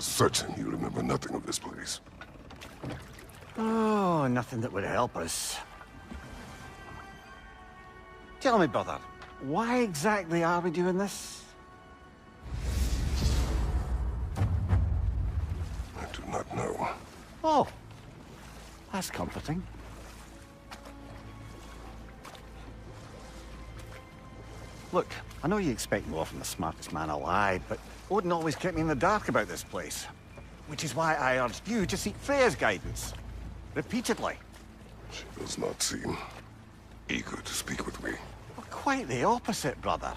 certain you remember nothing of this place. Oh, nothing that would help us. Tell me, brother, why exactly are we doing this? I do not know. Oh, that's comforting. Look, I know you expect more from the smartest man alive, but Odin always kept me in the dark about this place. Which is why I urged you to seek Freya's guidance. Repeatedly. She does not seem eager to speak with me. Well, quite the opposite, brother.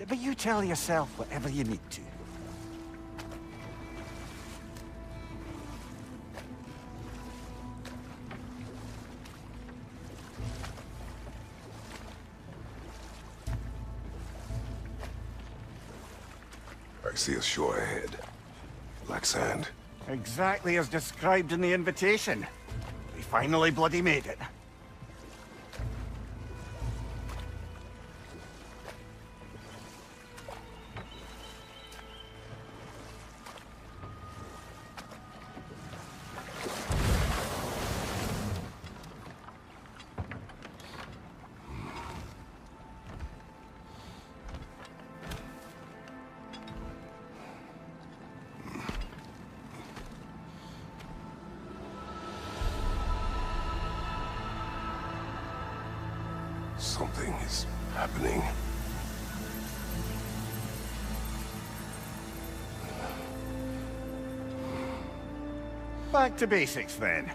But you tell yourself whatever you need to. I see a shore ahead. Black sand. Exactly as described in the invitation. We finally bloody made it. Something is happening. Back to basics, then.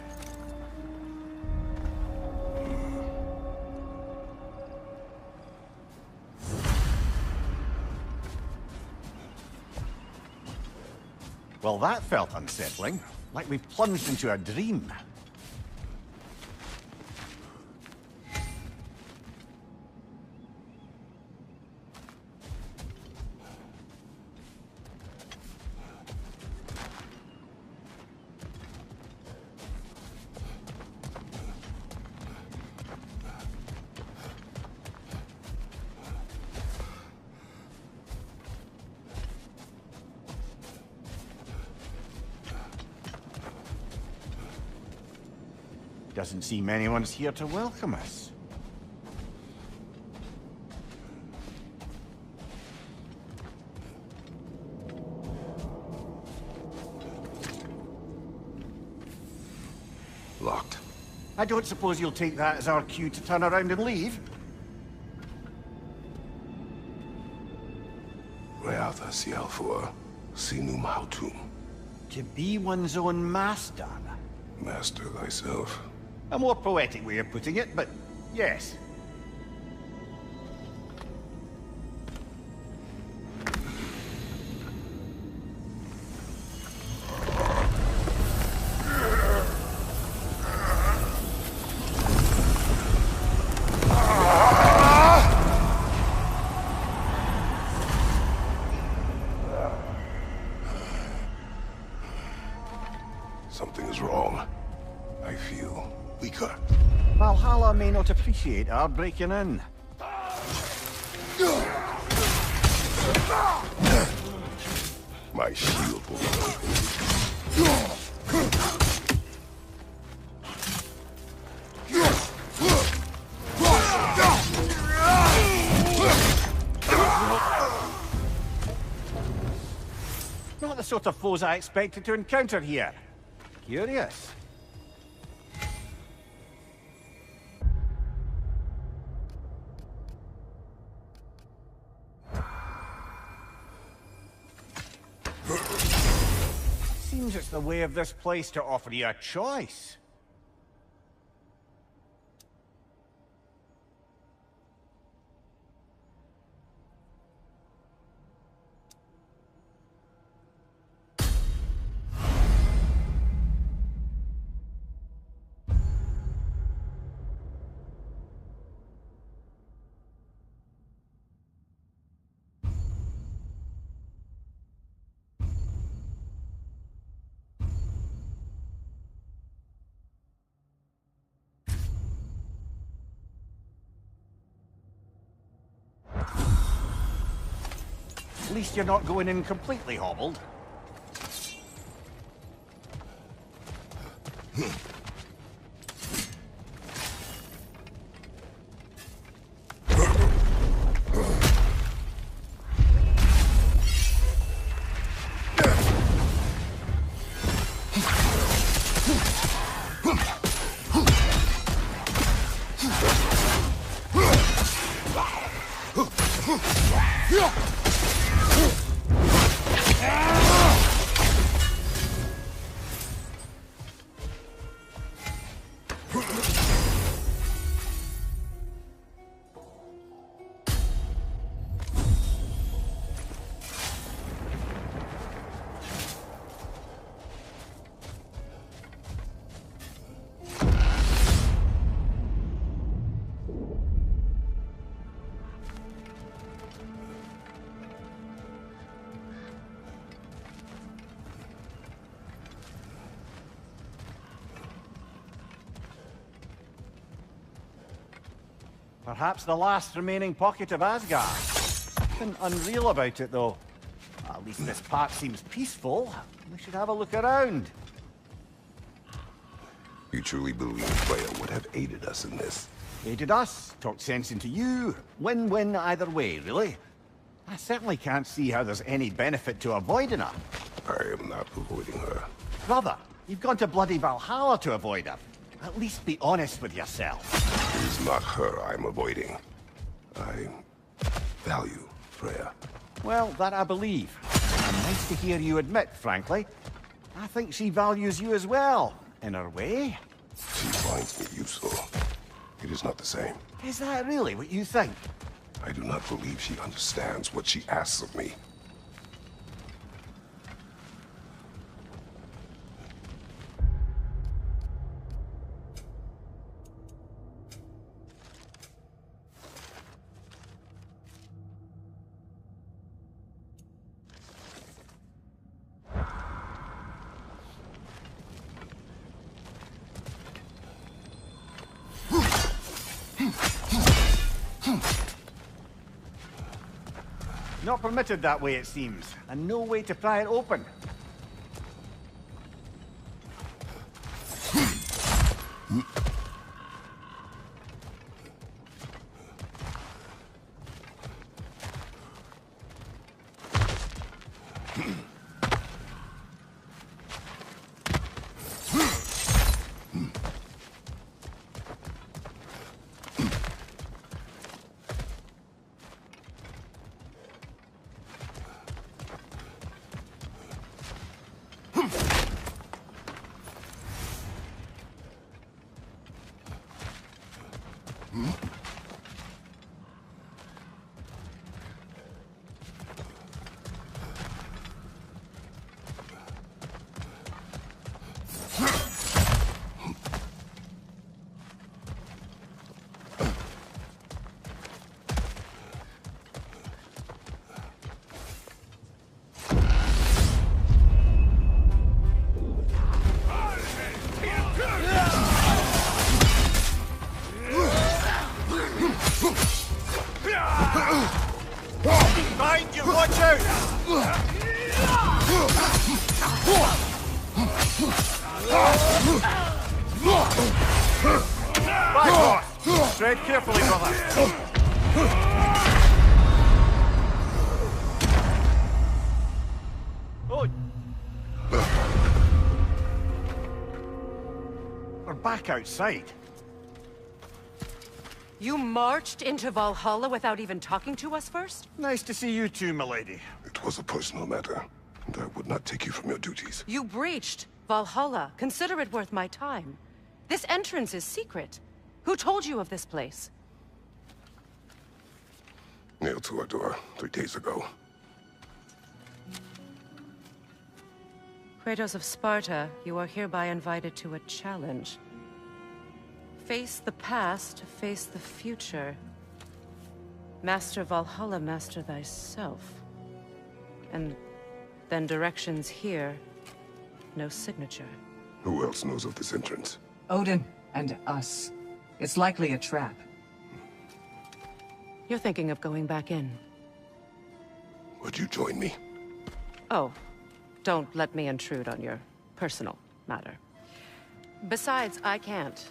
Well, that felt unsettling. Like we plunged into a dream. Doesn't seem anyone's here to welcome us. Locked. I don't suppose you'll take that as our cue to turn around and leave? Reatha Sialfur, Sinum Hautum. To be one's own master. Master thyself. A more poetic way of putting it, but yes. Something is wrong. I feel weaker. Valhalla may not appreciate our breaking in. My shield will Not the sort of foes I expected to encounter here. Curious. Seems it's the way of this place to offer you a choice. At least you're not going in completely hobbled. Perhaps the last remaining pocket of Asgard. Nothing unreal about it, though. At least this part seems peaceful. We should have a look around. You truly believe Freya would have aided us in this? Aided us, talked sense into you. Win-win either way, really. I certainly can't see how there's any benefit to avoiding her. I am not avoiding her. Brother, you've gone to bloody Valhalla to avoid her. At least be honest with yourself. It is not her I'm avoiding. I value Freya. Well, that I believe. And nice to hear you admit, frankly. I think she values you as well, in her way. She finds me useful. It is not the same. Is that really what you think? I do not believe she understands what she asks of me. Not permitted that way, it seems, and no way to pry it open. Behind you, watch out! Back off! Tread carefully, brother. Oh! We're back outside. You marched into Valhalla without even talking to us first? Nice to see you too, milady. It was a personal matter, and I would not take you from your duties. You breached Valhalla. Consider it worth my time. This entrance is secret. Who told you of this place? Nailed to our door 3 days ago. Kratos of Sparta, you are hereby invited to a challenge. Face the past, face the future. Master Valhalla, master thyself. And then directions here, no signature. Who else knows of this entrance? Odin and us. It's likely a trap. You're thinking of going back in. Would you join me? Oh, don't let me intrude on your personal matter. Besides, I can't.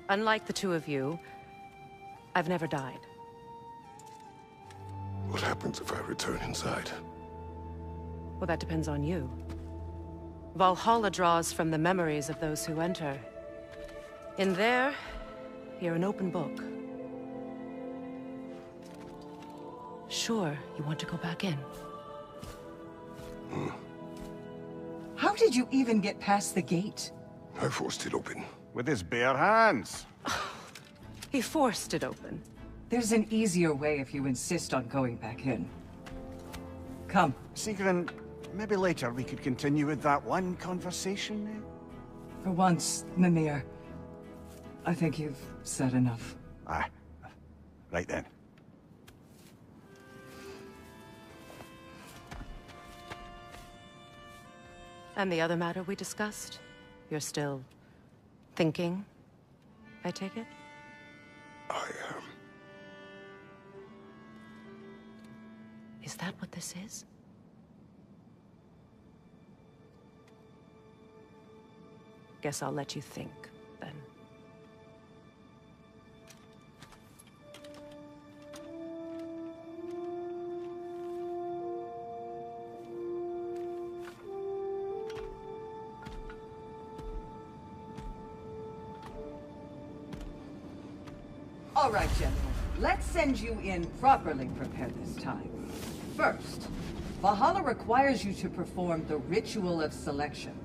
Unlike the two of you, I've never died. What happens if I return inside? Well, that depends on you. Valhalla draws from the memories of those who enter. In there, you're an open book. Sure, you want to go back in? How did you even get past the gate? I forced it open. With his bare hands. He forced it open. There's an easier way if you insist on going back in. Come. Sigrun, maybe later we could continue with that one conversation, eh? For once, Mimir. I think you've said enough. Aye. Right then. And the other matter we discussed? You're still thinking, I take it? I Is that what this is? Guess I'll let you think, then. All right, gentlemen. Let's send you in properly prepared this time. First, Valhalla requires you to perform the ritual of selection.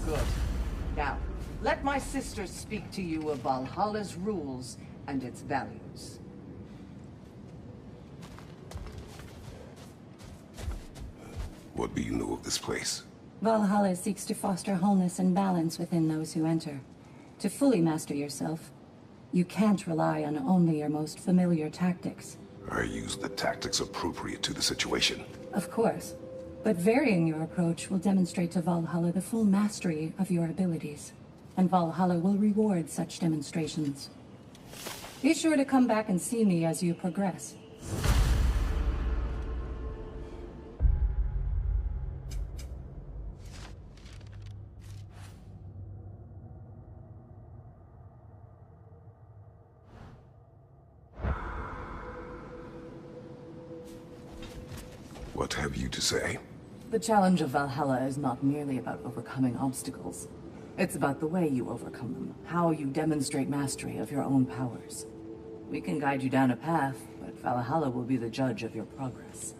Good. Now, let my sister speak to you of Valhalla's rules and its values. What do you know of this place? Valhalla seeks to foster wholeness and balance within those who enter. To fully master yourself, you can't rely on only your most familiar tactics. I use the tactics appropriate to the situation. Of course, but varying your approach will demonstrate to Valhalla the full mastery of your abilities, and Valhalla will reward such demonstrations. Be sure to come back and see me as you progress. What have you to say? The challenge of Valhalla is not merely about overcoming obstacles. It's about the way you overcome them, how you demonstrate mastery of your own powers. We can guide you down a path, but Valhalla will be the judge of your progress.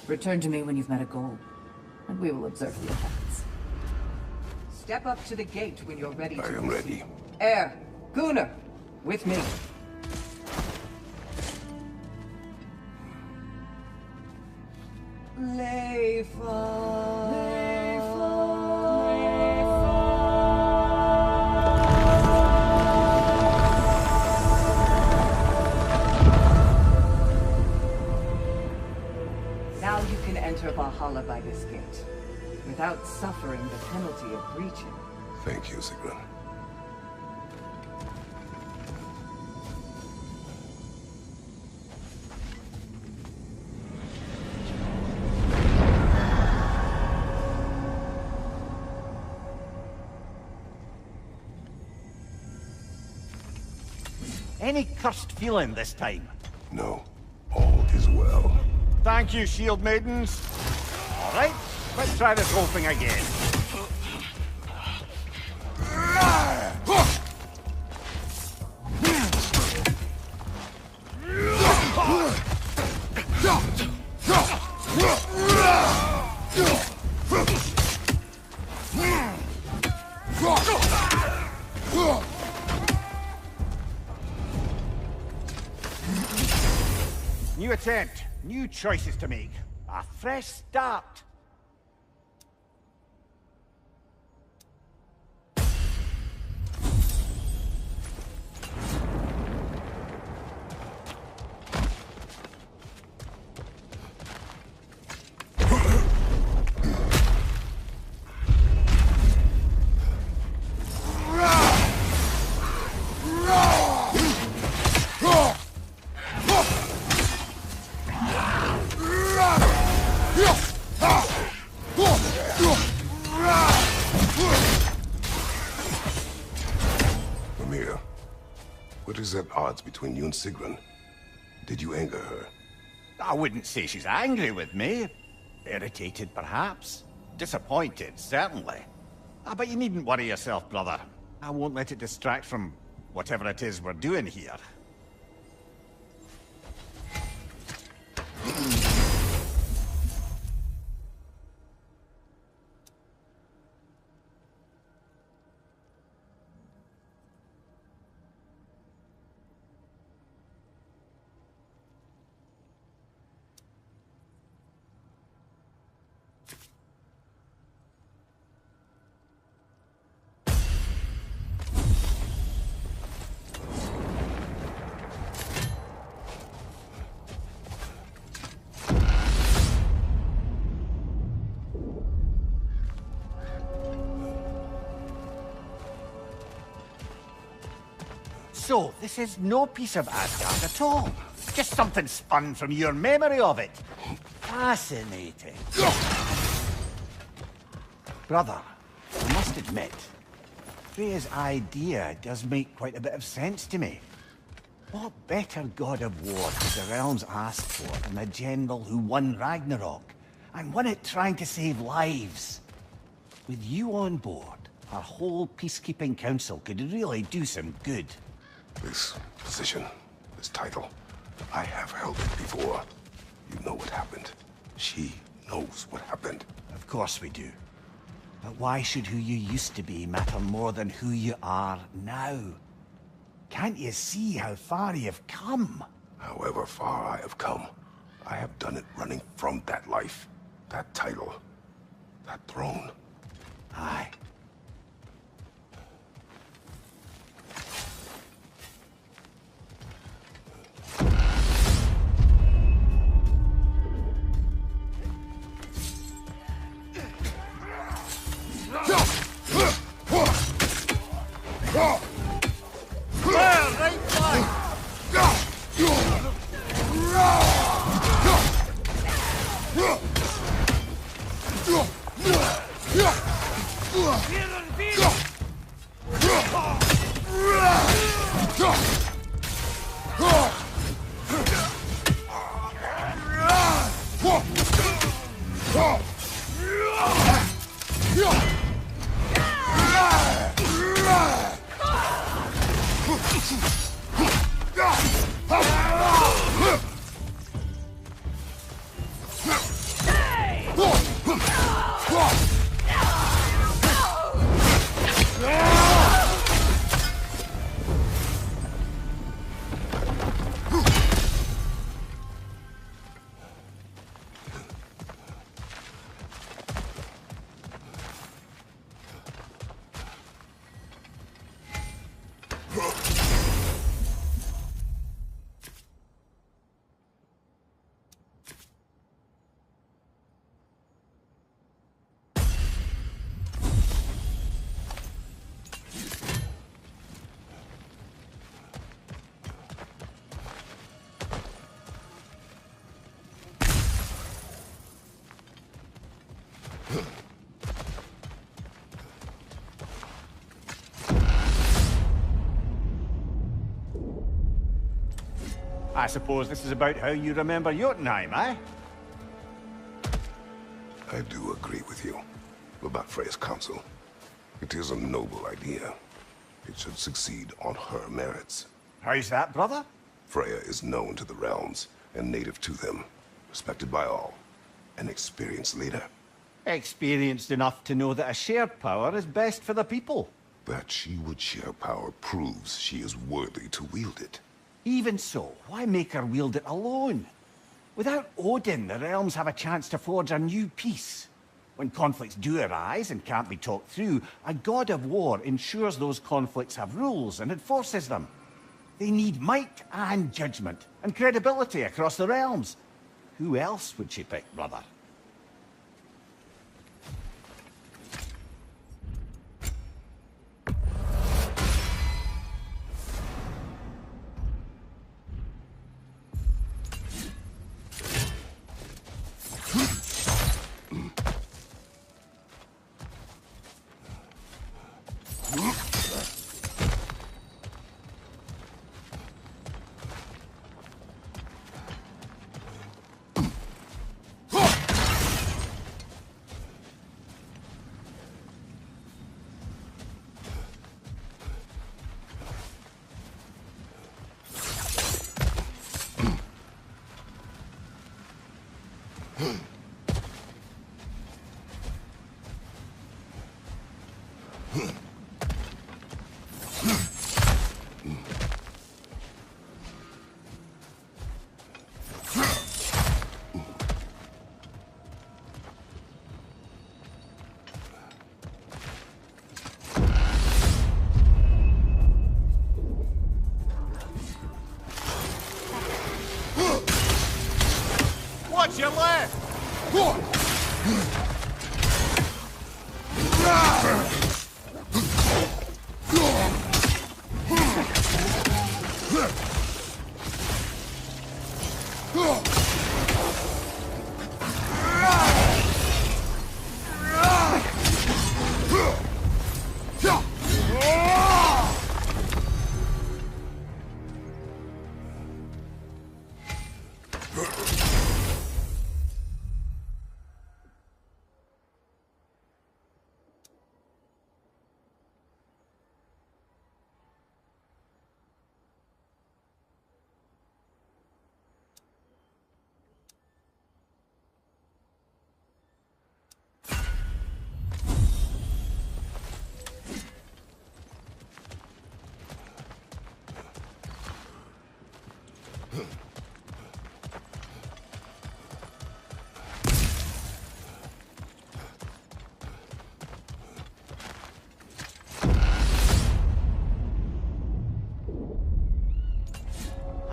Return to me when you've met a goal, and we will observe the effects. Step up to the gate when you're ready to I am ready. Air, Gunnar, with me. Now you can enter Valhalla by this gate, without suffering the penalty of breaching. Thank you, Sigrun. Any cursed feeling this time? No, all is well. Thank you, shield maidens. All right, Let's try this whole thing again. New attempt, new choices to make. A fresh start. What is at odds between you and Sigrun? Did you anger her? I wouldn't say she's angry with me. Irritated, perhaps. Disappointed, certainly. But you needn't worry yourself, brother. I won't let it distract from whatever it is we're doing here. So, this is no piece of Asgard at all. Just something spun from your memory of it. Fascinating. Brother, I must admit, Freya's idea does make quite a bit of sense to me. What better god of war could the realms ask for than a general who won Ragnarok, and won it trying to save lives? With you on board, our whole peacekeeping council could really do some good. This position, this title, I have held it before. You know what happened. She knows what happened. Of course we do. But why should who you used to be matter more than who you are now? Can't you see how far you've come? However far I have come, I have done it running from that life, that title, that throne. Aye. I suppose this is about how you remember Jotunheim, eh? I do agree with you about Freya's council. It is a noble idea. It should succeed on her merits. How's that, brother? Freya is known to the realms and native to them, respected by all, an experienced leader. Experienced enough to know that a shared power is best for the people. That she would share power proves she is worthy to wield it. Even so, why make her wield it alone? Without Odin, the realms have a chance to forge a new peace. When conflicts do arise and can't be talked through, a god of war ensures those conflicts have rules and enforces them. They need might and judgment, and credibility across the realms. Who else would she pick, brother? Watch your left!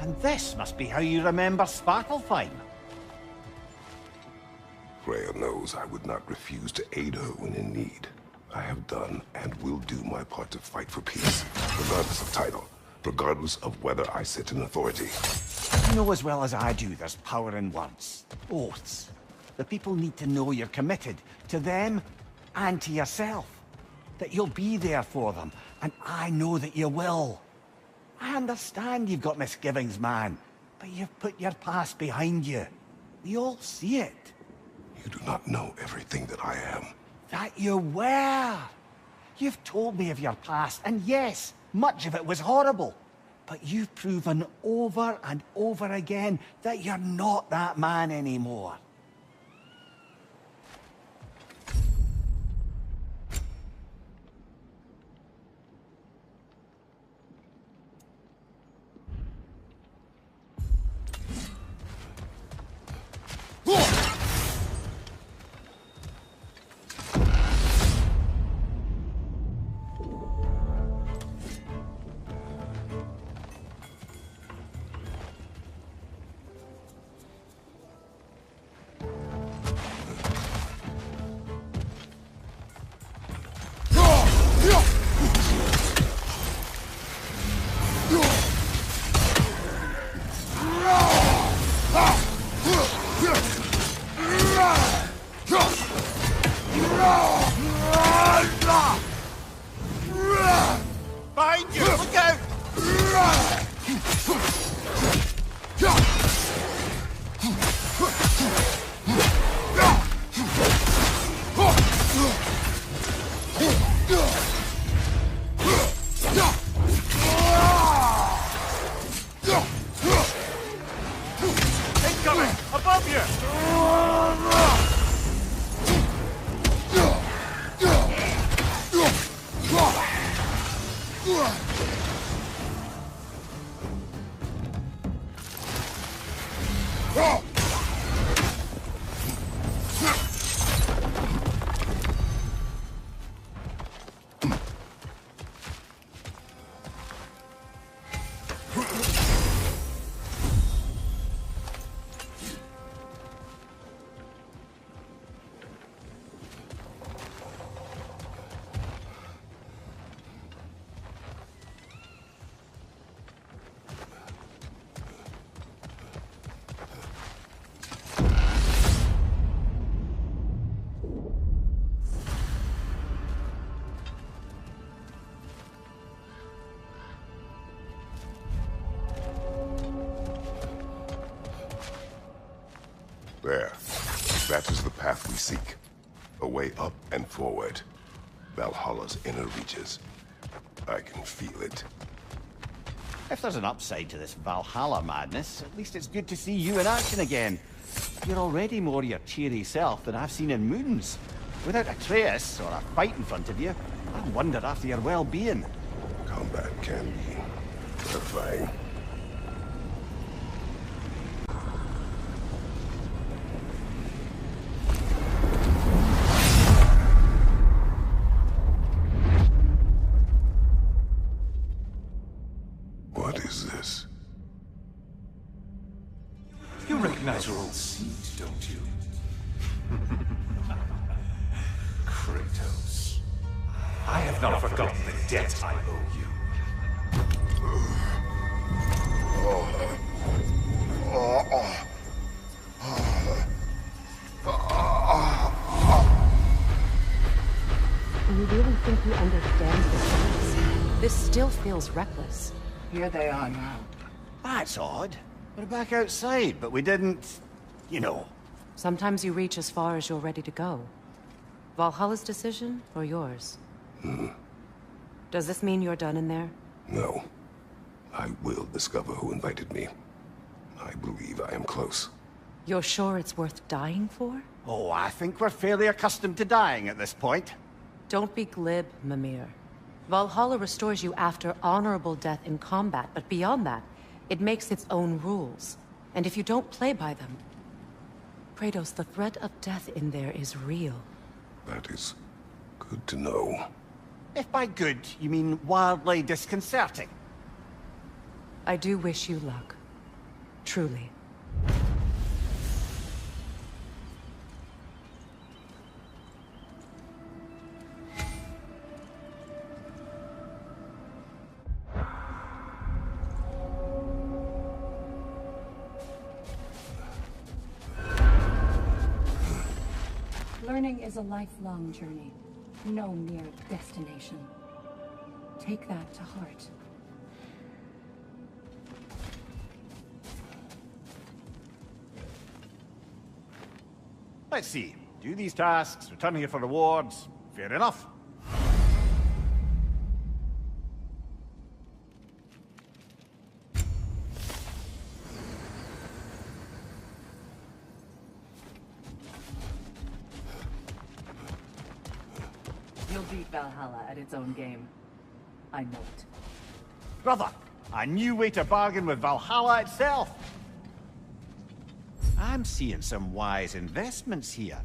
And this must be how you remember Svartalfheim. Freya knows I would not refuse to aid her when in need. I have done and will do my part to fight for peace, regardless of title, regardless of whether I sit in authority. You know as well as I do there's power in words, oaths. The people need to know you're committed, to them and to yourself. That you'll be there for them, and I know that you will. I understand you've got misgivings, man, but you've put your past behind you. We all see it. You do not know everything that I am. That you were. You've told me of your past, and yes, much of it was horrible. But you've proven over and over again that you're not that man anymore. Behind you! Look out! There. That is the path we seek. A way up and forward. Valhalla's inner reaches. I can feel it. If there's an upside to this Valhalla madness, at least it's good to see you in action again. You're already more your cheery self than I've seen in moons. Without Atreus, or a fight in front of you, I wonder after your well-being. Combat can be terrifying. What is this? You recognize your old seat, don't you? Kratos. I have not forgotten the debt I owe you. You really think you understand this? This still feels reckless. Here they are now. That's odd. We're back outside, but we didn't... you know. Sometimes you reach as far as you're ready to go. Valhalla's decision, or yours? Does this mean you're done in there? No. I will discover who invited me. I believe I am close. You're sure it's worth dying for? Oh, I think we're fairly accustomed to dying at this point. Don't be glib, Mimir. Valhalla restores you after honorable death in combat, but beyond that, it makes its own rules. And if you don't play by them... Kratos, the threat of death in there is real. That is good to know. If by good, you mean wildly disconcerting. I do wish you luck. Truly. Learning is a lifelong journey, no mere destination. Take that to heart. Let's see. Do these tasks, return here for rewards. Fair enough. You'll beat Valhalla at its own game. I know it. Brother, a new way to bargain with Valhalla itself. I'm seeing some wise investments here.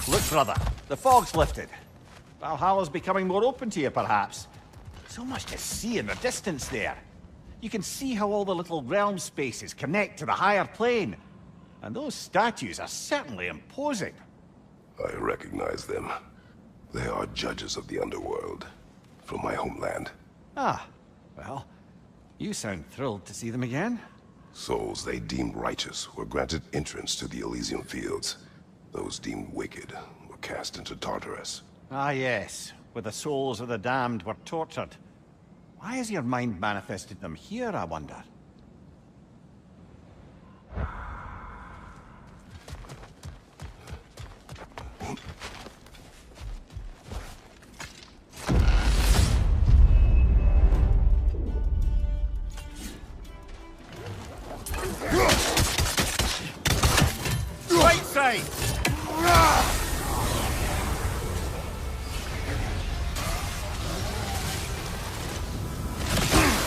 Look, brother, the fog's lifted. Valhalla's becoming more open to you, perhaps. So much to see in the distance there. You can see how all the little realm spaces connect to the higher plane. And those statues are certainly imposing. I recognize them. They are judges of the underworld, from my homeland. Ah, well, you sound thrilled to see them again. Souls they deemed righteous were granted entrance to the Elysium Fields. Those deemed wicked were cast into Tartarus. Ah yes, where the souls of the damned were tortured. Why has your mind manifested them here, I wonder? Right side!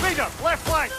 Leader, left flank!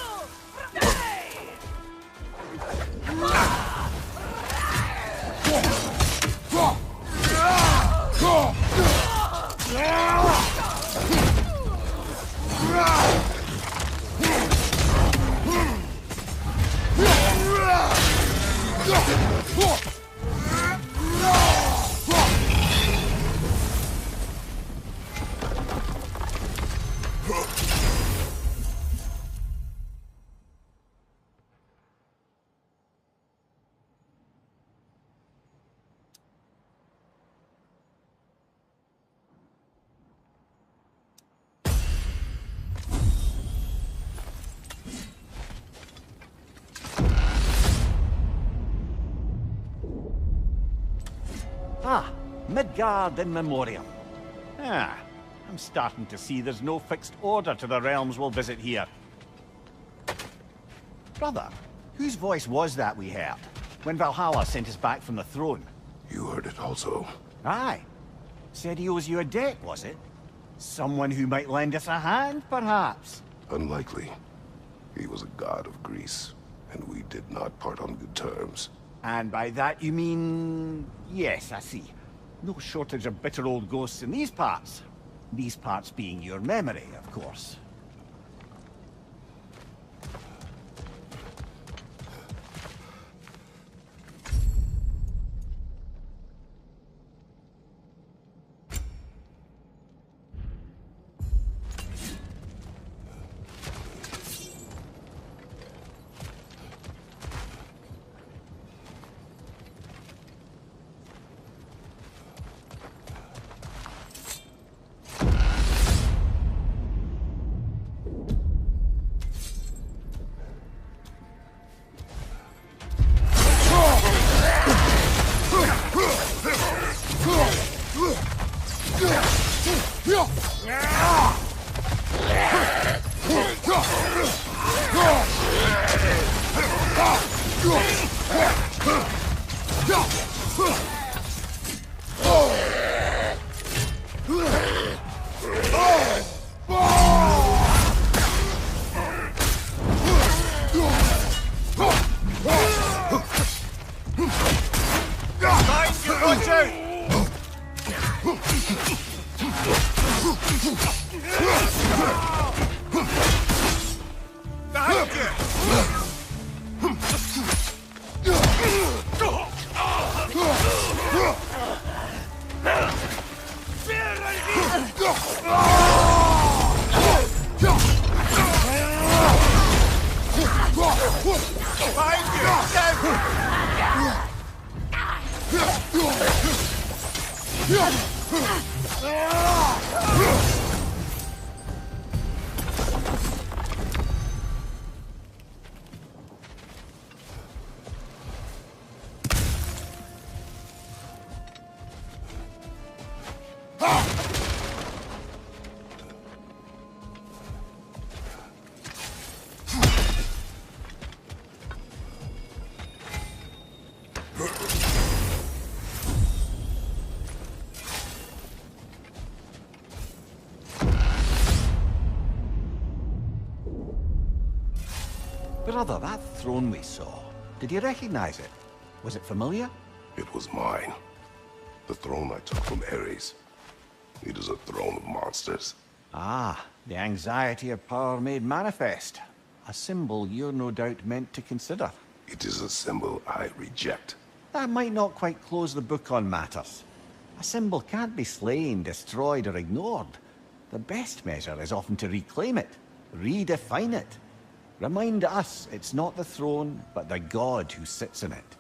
Ah, Midgard in Memoriam. Ah, I'm starting to see there's no fixed order to the realms we'll visit here. Brother, whose voice was that we heard, when Valhalla sent us back from the throne? You heard it also. Aye. Said he owes you a debt, was it? Someone who might lend us a hand, perhaps? Unlikely. He was a god of Greece, and we did not part on good terms. And by that you mean... Yes, I see. No shortage of bitter old ghosts in these parts. These parts being your memory, of course. Brother, that throne we saw, did you recognize it? Was it familiar? It was mine. The throne I took from Ares. It is a throne of monsters. Ah, the anxiety of power made manifest. A symbol you're no doubt meant to consider. It is a symbol I reject. That might not quite close the book on matters. A symbol can't be slain, destroyed, or ignored. The best measure is often to reclaim it, redefine it. Remind us it's not the throne, but the god who sits in it.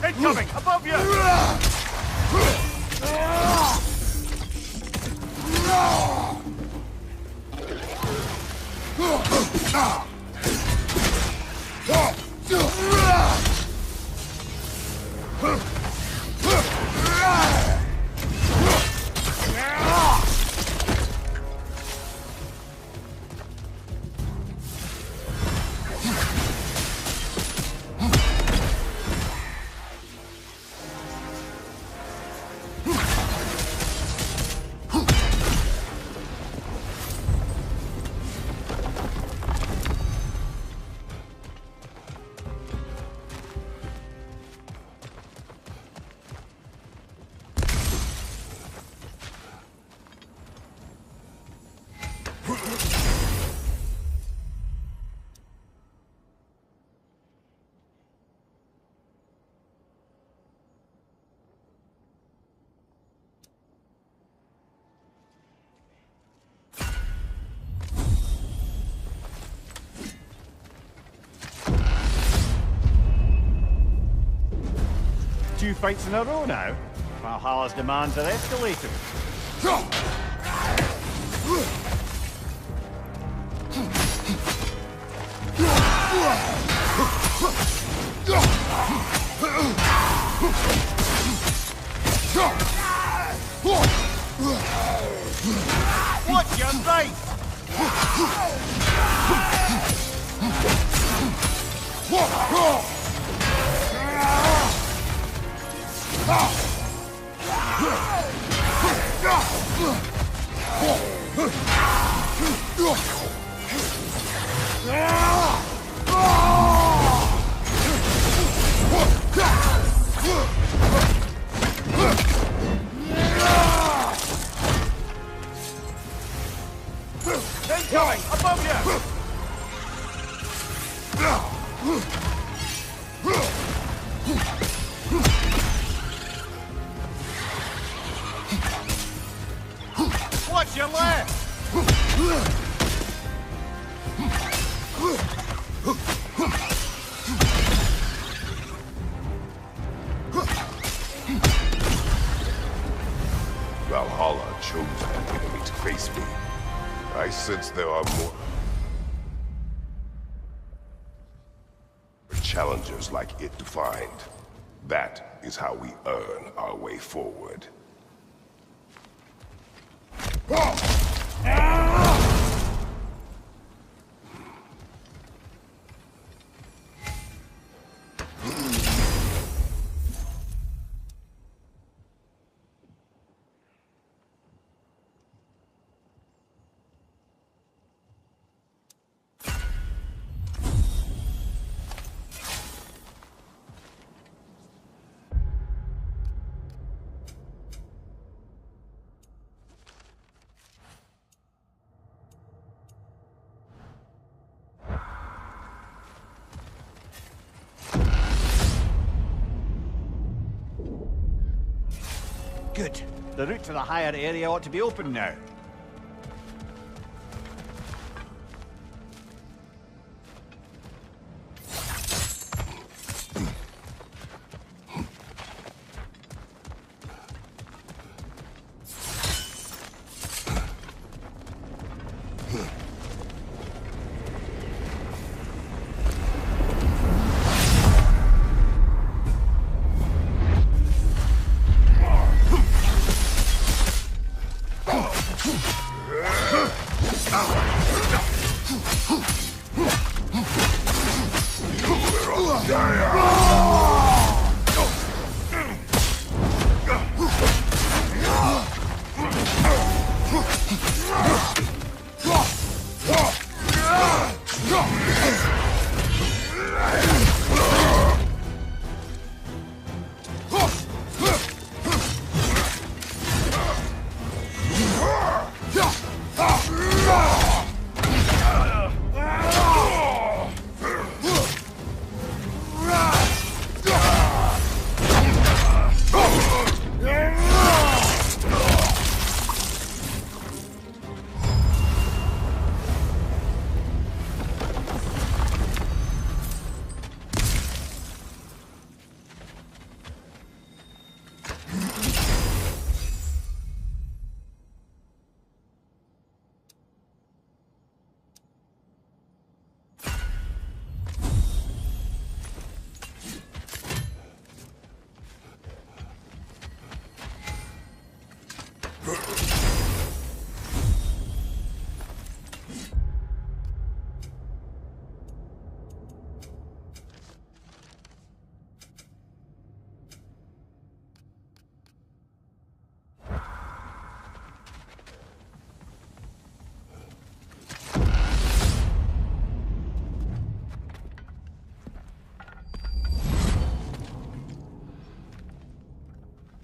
Incoming! Above you! Two fights in a row now. Valhalla's demands are escalating. Watch your right! Incoming! Above you! Watch your left! Valhalla chose an enemy to face me. I sense there are more challengers like it to find. That is how we earn our way forward. Good. The route to the higher area ought to be open now.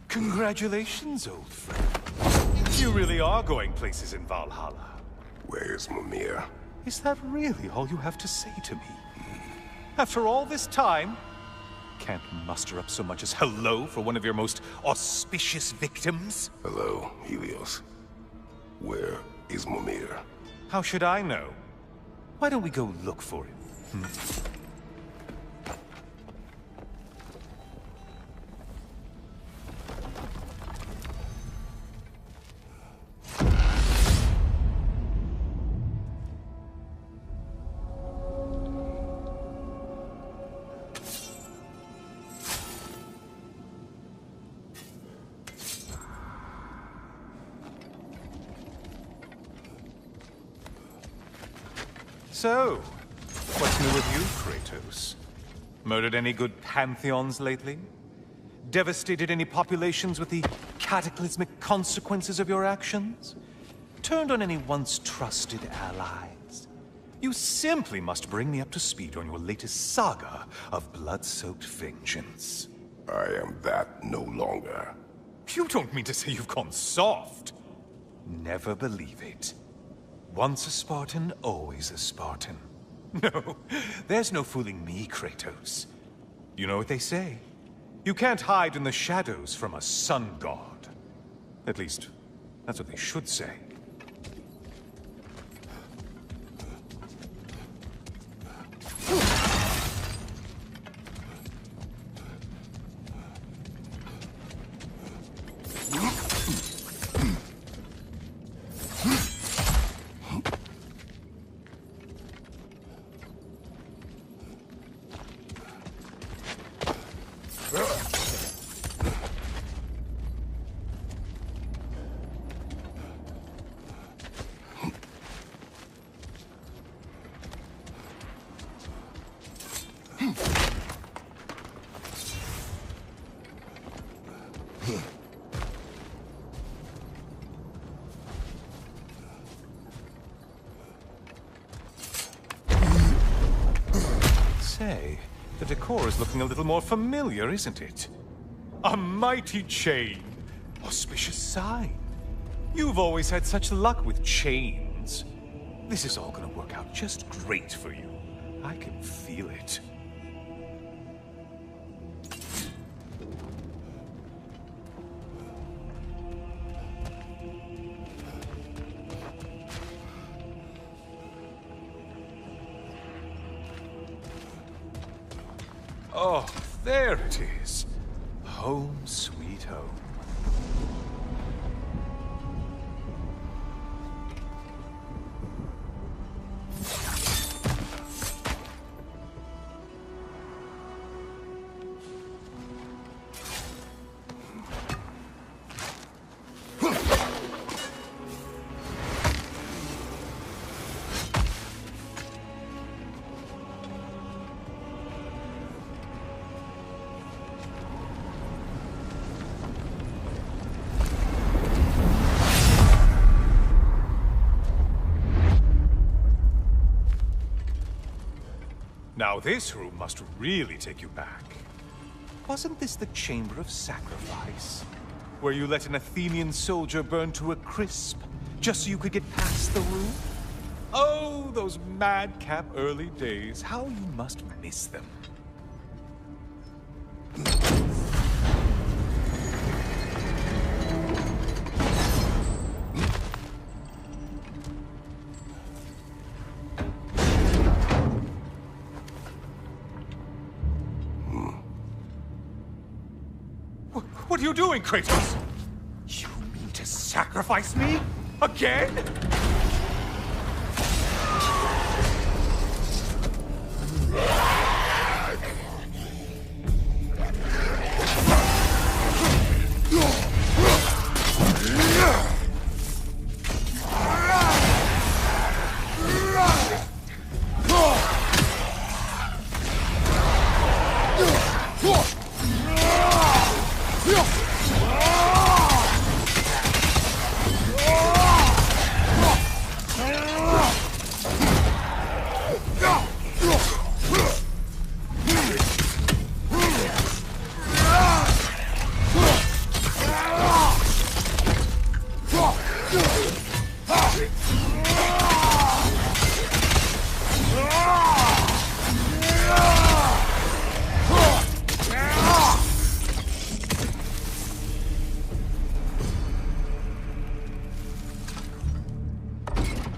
Congratulations, old friend. You really are going places in Valhalla. Where's Mimir? Is that really all you have to say to me? After all this time, can't muster up so much as hello for one of your most auspicious victims? Hello, Helios. Where is Mimir? How should I know? Why don't we go look for him? So, what's new with you, Kratos? Murdered any good pantheons lately? Devastated any populations with the cataclysmic consequences of your actions? Turned on any once trusted allies? You simply must bring me up to speed on your latest saga of blood-soaked vengeance. I am that no longer. You don't mean to say you've gone soft? Never believe it. Once a Spartan, always a Spartan. No, there's no fooling me, Kratos. You know what they say? You can't hide in the shadows from a sun god. At least, that's what they should say. Say, the decor is looking a little more familiar, isn't it? A mighty chain. Auspicious sign. You've always had such luck with chains. This is all gonna work out just great for you. I can feel it. Oh, there it is. Home sweet home. Now this room must really take you back. Wasn't this the Chamber of Sacrifice? Where you let an Athenian soldier burn to a crisp, just so you could get past the room? Oh, those madcap early days. How you must miss them. What are you doing, Kratos? You mean to sacrifice me? Again?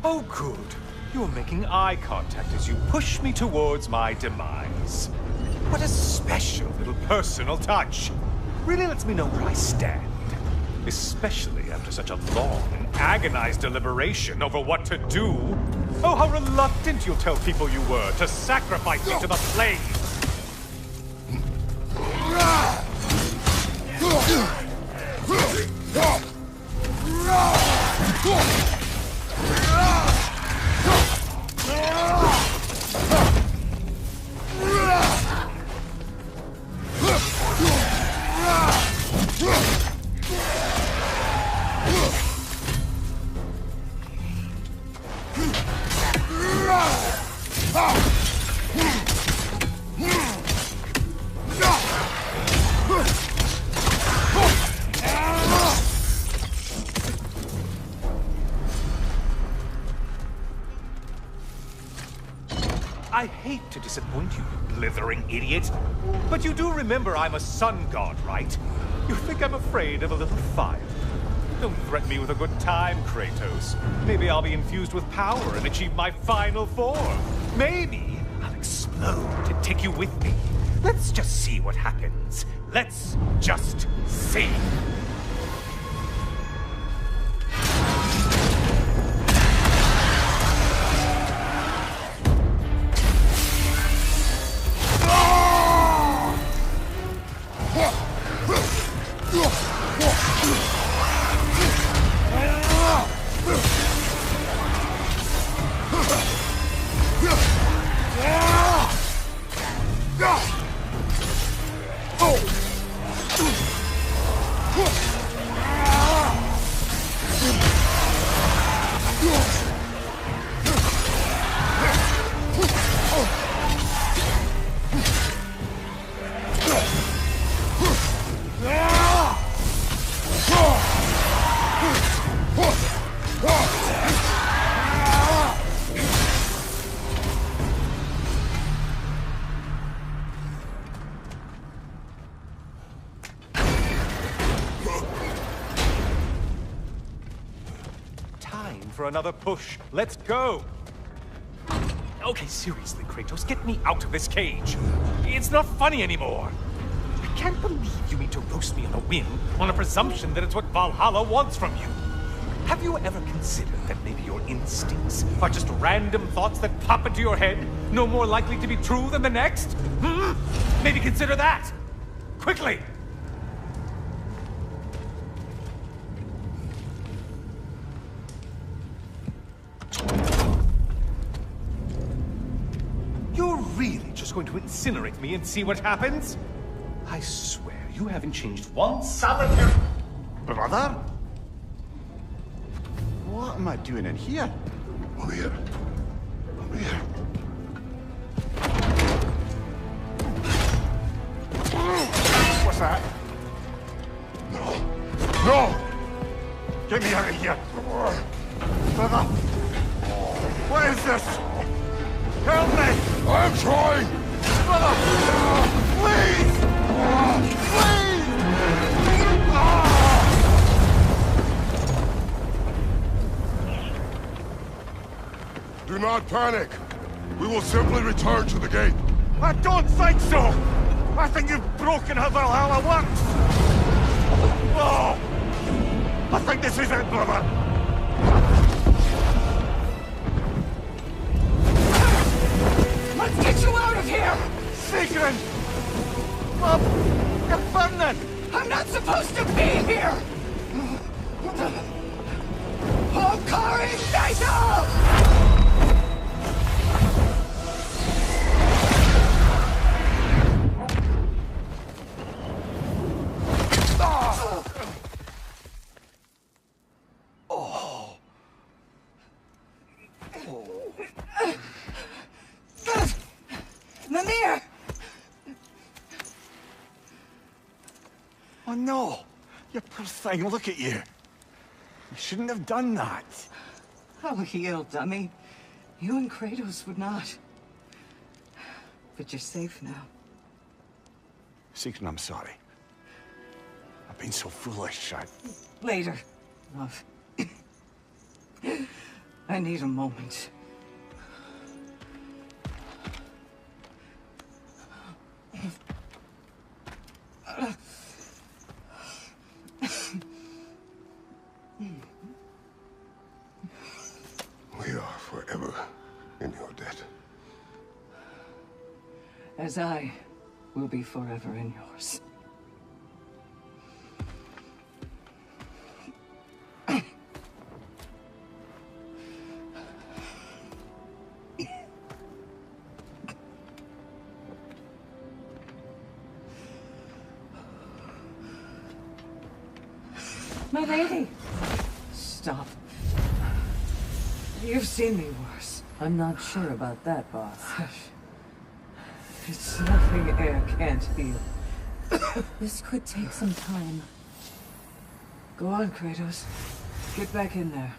Oh, good. You're making eye contact as you push me towards my demise. What a special little personal touch. Really lets me know where I stand. Especially after such a long and agonized deliberation over what to do. Oh, how reluctant you'll tell people you were to sacrifice me to the flames. I hate to disappoint you, blithering idiot. But you do remember I'm a sun god, right? You think I'm afraid of a little fire? Don't threaten me with a good time, Kratos. Maybe I'll be infused with power and achieve my final form. Maybe I'll explode and take you with me. Let's just see what happens. Let's just see. For another push. Let's go! Okay, seriously, Kratos, get me out of this cage. It's not funny anymore. I can't believe you mean to roast me on a whim on a presumption that it's what Valhalla wants from you. Have you ever considered that maybe your instincts are just random thoughts that pop into your head, no more likely to be true than the next? Hmm? Maybe consider that! Quickly! You're really just going to incinerate me and see what happens? I swear, you haven't changed one solitary... Brother? What am I doing in here? Over here. Over here. What's that? No. No! Get me out of here! Brother! What is this? Help me! I'm trying! Brother! Please! Please! Do not panic. We will simply return to the gate. I don't think so! I think you've broken how Valhalla works! Oh! I think this is it, brother! Let's get you out of here! Sigrun! Love, you're burning! I'm not supposed to be here! Hokari Naito! Mimir! Oh no! You poor thing, look at you! You shouldn't have done that. I'll heal, dummy. You and Kratos would not. But you're safe now. Sigrun, I'm sorry. I've been so foolish, Later, love. I need a moment. We are forever in your debt. As I will be forever in yours. My lady! Stop. You've seen me worse. I'm not sure about that, boss. It's nothing air can't heal. This could take some time. Go on, Kratos. Get back in there.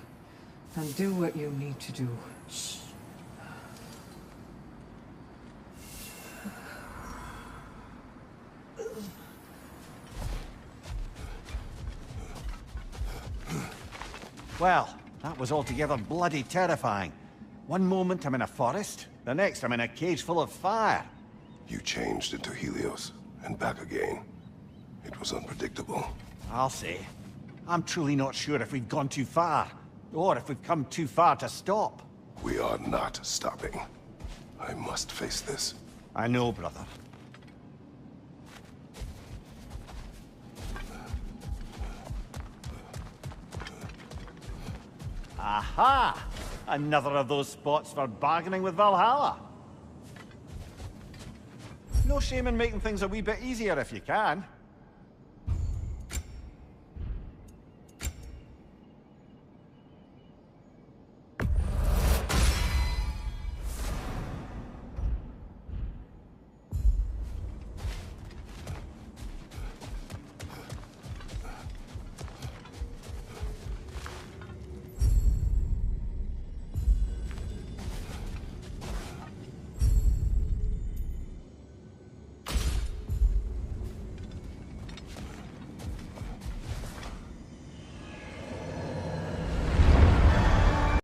And do what you need to do. Shh. Well, that was altogether bloody terrifying. One moment I'm in a forest, the next I'm in a cage full of fire. You changed into Helios, and back again. It was unpredictable. I'll say. I'm truly not sure if we've gone too far, or if we've come too far to stop. We are not stopping. I must face this. I know, brother. Aha! Another of those spots for bargaining with Valhalla. No shame in making things a wee bit easier if you can.